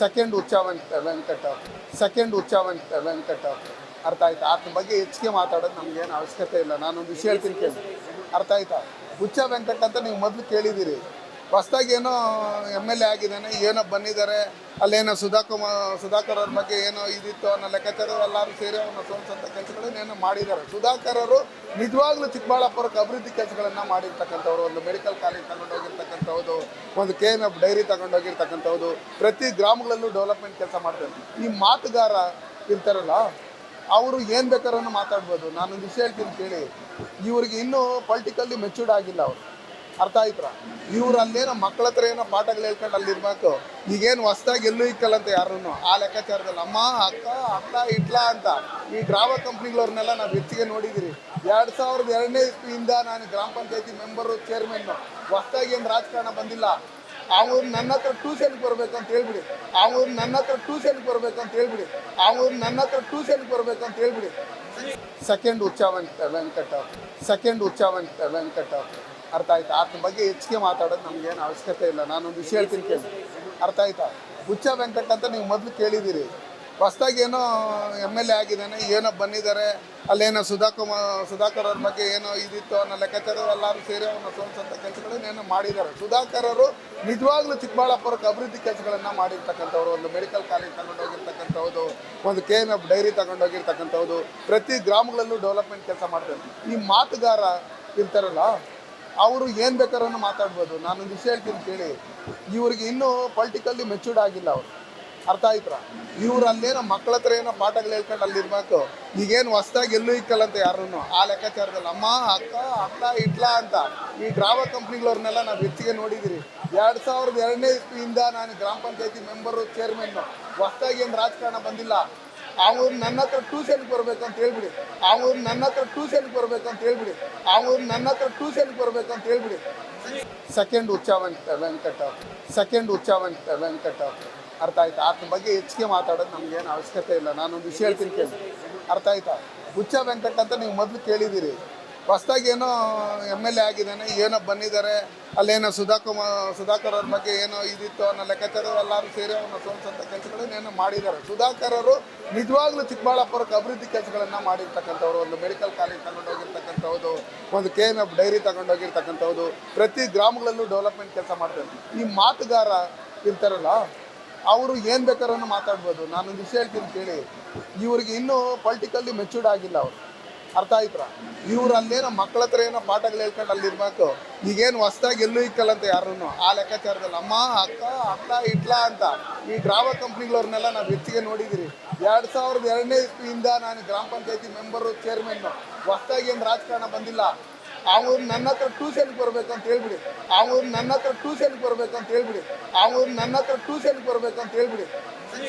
Second Venkata ಅರ್ಥ ಆಯ್ತಾ? ಆತನ ಬಗ್ಗೆ ಹೆಚ್ಚಿಗೆ ಮಾತಾಡೋದು ನಮಗೇನು ಅವಶ್ಯಕತೆ ಇಲ್ಲ. ನಾನೊಂದು ವಿಷಯ ಹೇಳ್ತೀನಿ ಕೇಳಿ, ಅರ್ಥ ಆಯ್ತಾ? ಹುಚ್ಚ ವೆಂಕಟ್ ಅಂತ ನೀವು ಮೊದಲು ಕೇಳಿದ್ದೀರಿ. ಹೊಸ್ದಾಗಿ ಏನೋ MLA ಆಗಿದ್ದಾನೆ, ಏನೋ ಬಂದಿದ್ದಾರೆ, ಅಲ್ಲೇನೋ ಸುಧಾಕರ್ ಅವ್ರ ಬಗ್ಗೆ ಏನೋ ಇದಿತ್ತು ಅನ್ನೋ ಲೆಕ್ಕಾಚಾರ ಎಲ್ಲರೂ ಸೇರಿ ಅವನ್ನ ಸೋಲ್ಸಂಥ ಕೆಲಸಗಳನ್ನೇನೋ ಮಾಡಿದ್ದಾರೆ. ಸುಧಾಕರ್ ಅವರು ನಿಜವಾಗ್ಲೂ ಚಿಕ್ಕಬಳ್ಳಾಪುರಕ್ಕೆ ಅಭಿವೃದ್ಧಿ ಕೆಲಸಗಳನ್ನ ಮಾಡಿರ್ತಕ್ಕಂಥವ್ರು. ಒಂದು ಮೆಡಿಕಲ್ ಕಾಲೇಜ್ ತಗೊಂಡೋಗಿರ್ತಕ್ಕಂಥದ್ದು, ಒಂದು KNF ಡೈರಿ ತಗೊಂಡೋಗಿರ್ತಕ್ಕಂಥದ್ದು, ಪ್ರತಿ ಗ್ರಾಮಗಳಲ್ಲೂ ಡೆವಲಪ್ಮೆಂಟ್ ಕೆಲಸ ಮಾಡ್ತಾರೆ. ಈ ಮಾತುಗಾರ ಇರ್ತಾರಲ್ಲ, ಅವರು ಏನು ಬೇಕಾದ್ರೂ ಮಾತಾಡ್ಬೋದು. ನಾನೊಂದು ವಿಷಯ ಹೇಳ್ತೀನಿ ಕೇಳಿ, ಇವ್ರಿಗೆ ಇನ್ನೂ ಪೊಲಿಟಿಕಲ್ಲಿ ಮೆಚೂರ್ಡ್ ಆಗಿಲ್ಲ ಅವರು. ಅರ್ಥ ಆಯ್ತಾ? ಇವ್ರು ಅಲ್ಲೇನೋ ಮಕ್ಕಳ ಹತ್ರ ಏನೋ ಪಾಠಗಳು ಹೇಳ್ಕೊಂಡು ಅಲ್ಲಿರ್ಬೇಕು. ಈಗೇನು ಹೊಸ್ದಾಗಿ ಎಲ್ಲೂ ಇಕ್ಕಲ್ಲಂತ ಯಾರನ್ನು ಆ ಲೆಕ್ಕಾಚಾರದಲ್ಲಿ ಅಮ್ಮ ಅಕ್ಕ ಇಟ್ಲಾ ಅಂತ ಈ ಡ್ರಾಮಾ ಕಂಪ್ನಿಗಳವ್ರನ್ನೆಲ್ಲ ನಾವು ಹೆಚ್ಚಿಗೆ ನೋಡಿದ್ದೀರಿ. 2002ನೇ ಇಸ್ವಿಯಿಂದ ನಾನು ಗ್ರಾಮ ಪಂಚಾಯತಿ ಮೆಂಬರು, ಚೇರ್ಮನ್ನು. ಹೊಸ್ದಾಗಿ ಏನು ರಾಜಕಾರಣ ಬಂದಿಲ್ಲ. ಅವ್ರು ನನ್ನ ಹತ್ರ ಟ್ಯೂಷನ್ಗೆ ಬರಬೇಕು ಅಂತ ಹೇಳ್ಬಿಡಿ. ಸೆಕೆಂಡ್ ವೆಂಕಟ ಅರ್ಥ ಆಯ್ತಾ? ಆತನ ಬಗ್ಗೆ ಹೆಚ್ಚಿಗೆ ಮಾತಾಡೋದು ನಮಗೇನು ಅವಶ್ಯಕತೆ ಇಲ್ಲ. ನಾನೊಂದು ವಿಷಯ ಹೇಳ್ತೀನಿ ಕೇಳಿ, ಅರ್ಥ ಆಯ್ತಾ? ಹುಚ್ಚ ವೆಂಕಟ್ ಅಂತ ನೀವು ಮೊದಲು ಕೇಳಿದ್ದೀರಿ. ಹೊಸ್ದಾಗಿ ಏನೋ MLA ಆಗಿದ್ದಾನೆ, ಏನೋ ಬಂದಿದ್ದಾರೆ, ಅಲ್ಲೇನೋ ಸುಧಾಕರ್ ಅವ್ರ ಬಗ್ಗೆ ಏನೋ ಇದಿತ್ತು ಅನ್ನೋ ಲೆಕ್ಕಾಚಾರ ಎಲ್ಲರೂ ಸೇರಿ ಅವನ್ನ ಸೋಲ್ಸಂಥ ಕೆಲಸಗಳನ್ನೇನೋ ಮಾಡಿದ್ದಾರೆ. ಸುಧಾಕರ್ ಅವರು ನಿಜವಾಗ್ಲೂ ಚಿಕ್ಕಬಳ್ಳಾಪುರಕ್ಕೆ ಅಭಿವೃದ್ಧಿ ಕೆಲಸಗಳನ್ನ ಮಾಡಿರ್ತಕ್ಕಂಥವ್ರು. ಒಂದು ಮೆಡಿಕಲ್ ಕಾಲೇಜ್ ತಗೊಂಡೋಗಿರ್ತಕ್ಕಂಥದ್ದು, ಒಂದು KNF ಡೈರಿ ತಗೊಂಡೋಗಿರ್ತಕ್ಕಂಥದ್ದು, ಪ್ರತಿ ಗ್ರಾಮಗಳಲ್ಲೂ ಡೆವಲಪ್ಮೆಂಟ್ ಕೆಲಸ ಮಾಡ್ತಾರೆ. ಈ ಮಾತುಗಾರ ಇರ್ತಾರಲ್ಲ, ಅವರು ಏನು ಬೇಕಾದ್ರೂ ಮಾತಾಡ್ಬೋದು. ನಾನೊಂದು ವಿಷಯ ಹೇಳ್ತೀನಿ ಕೇಳಿ, ಇವ್ರಿಗೆ ಇನ್ನೂ ಪೊಲಿಟಿಕಲ್ಲಿ ಮೆಚೂರ್ಡ್ ಆಗಿಲ್ಲ ಅವರು. ಅರ್ಥ ಆಯ್ತಾ? ಇವ್ರು ಅಲ್ಲೇನೋ ಮಕ್ಕಳ ಹತ್ರ ಏನೋ ಪಾಠಗಳು ಹೇಳ್ಕೊಂಡು ಅಲ್ಲಿರ್ಬೇಕು. ಈಗೇನು ಹೊಸ್ದಾಗಿ ಎಲ್ಲೂ ಇಕ್ಕಲ್ಲಂತ ಯಾರನ್ನು ಆ ಲೆಕ್ಕಾಚಾರದಲ್ಲಿ ಅಮ್ಮ ಅಕ್ಕ ಇಟ್ಲಾ ಅಂತ ಈ ಡ್ರಾಮಾ ಕಂಪ್ನಿಗಳವ್ರನ್ನೆಲ್ಲ ನಾವು ಹೆಚ್ಚಿಗೆ ನೋಡಿದ್ದೀರಿ. 2002ನೇ ಇಸ್ವಿಯಿಂದ ನಾನು ಗ್ರಾಮ ಪಂಚಾಯತಿ ಮೆಂಬರು, ಚೇರ್ಮನ್ನು. ಹೊಸ್ದಾಗಿ ಏನು ರಾಜಕಾರಣ ಬಂದಿಲ್ಲ. ಅವ್ರು ನನ್ನ ಹತ್ರ ಟ್ಯೂಷನ್ಗೆ ಬರಬೇಕು ಅಂತ ಹೇಳ್ಬಿಡಿ. ಸೆಕೆಂಡ್ ವೆಂಕಟ ಅರ್ಥ ಆಯ್ತಾ? ಆತನ ಬಗ್ಗೆ ಹೆಚ್ಚಿಗೆ ಮಾತಾಡೋದು ನಮಗೇನು ಅವಶ್ಯಕತೆ ಇಲ್ಲ. ನಾನೊಂದು ವಿಷಯ ಹೇಳ್ತೀನಿ ಕೇಳಿ, ಅರ್ಥ ಆಯ್ತಾ? ಹುಚ್ಚ ವೆಂಕಟ್ ಅಂತ ನೀವು ಮೊದಲು ಕೇಳಿದ್ದೀರಿ. ಹೊಸ್ದಾಗಿ ಏನೋ MLA ಆಗಿದ್ದಾನೆ, ಏನೋ ಬಂದಿದ್ದಾರೆ, ಅಲ್ಲೇನೋ ಸುಧಾಕರ್ ಅವ್ರ ಬಗ್ಗೆ ಏನೋ ಇದಿತ್ತು ಅನ್ನೋ ಲೆಕ್ಕಾಚಾರ ಎಲ್ಲರೂ ಸೇರಿ ಅವನ್ನ ಸೋಲ್ಸಂಥ ಕೆಲಸಗಳನ್ನೇನೋ ಮಾಡಿದ್ದಾರೆ. ಸುಧಾಕರ್ ಅವರು ನಿಜವಾಗ್ಲೂ ಚಿಕ್ಕಬಳ್ಳಾಪುರಕ್ಕೆ ಅಭಿವೃದ್ಧಿ ಕೆಲಸಗಳನ್ನ ಮಾಡಿರ್ತಕ್ಕಂಥವ್ರು. ಒಂದು ಮೆಡಿಕಲ್ ಕಾಲೇಜ್ ತಗೊಂಡೋಗಿರ್ತಕ್ಕಂಥದ್ದು, ಒಂದು KNF ಡೈರಿ ತಗೊಂಡೋಗಿರ್ತಕ್ಕಂಥದ್ದು, ಪ್ರತಿ ಗ್ರಾಮಗಳಲ್ಲೂ ಡೆವಲಪ್ಮೆಂಟ್ ಕೆಲಸ ಮಾಡ್ತಾರೆ. ಈ ಮಾತುಗಾರ ಇರ್ತಾರಲ್ಲ, ಅವರು ಏನು ಬೇಕಾದ್ರೂ ಮಾತಾಡ್ಬೋದು. ನಾನೊಂದು ವಿಷಯ ಹೇಳ್ತೀನಿ ಕೇಳಿ, ಇವ್ರಿಗೆ ಇನ್ನೂ ಪೊಲಿಟಿಕಲ್ಲಿ ಮೆಚೂರ್ಡ್ ಆಗಿಲ್ಲ ಅವರು. ಅರ್ಥ ಆಯ್ತಾ? ಇವ್ರು ಅಲ್ಲೇನೋ ಮಕ್ಕಳ ಹತ್ರ ಏನೋ ಪಾಠಗಳು ಹೇಳ್ಕೊಂಡು ಅಲ್ಲಿರ್ಬೇಕು. ಈಗೇನು ಹೊಸ್ದಾಗಿ ಎಲ್ಲೂ ಇಕ್ಕಲ್ಲಂತ ಯಾರನ್ನು ಆ ಲೆಕ್ಕಾಚಾರದಲ್ಲಿ ಅಮ್ಮ ಅಕ್ಕ ಇಟ್ಲಾ ಅಂತ ಈ ಡ್ರಾಮಾ ಕಂಪ್ನಿಗಳವ್ರನ್ನೆಲ್ಲ ನಾವು ಹೆಚ್ಚಿಗೆ ನೋಡಿದ್ದೀರಿ. 2002ನೇ ಇಸ್ವಿಯಿಂದ ನಾನು ಗ್ರಾಮ ಪಂಚಾಯತಿ ಮೆಂಬರು, ಚೇರ್ಮನ್ನು. ಹೊಸ್ದಾಗಿ ಏನು ರಾಜಕಾರಣ ಬಂದಿಲ್ಲ. ಅವ್ರು ನನ್ನ ಹತ್ರ ಟ್ಯೂಷನ್ಗೆ ಬರಬೇಕು ಅಂತ ಹೇಳ್ಬಿಡಿ.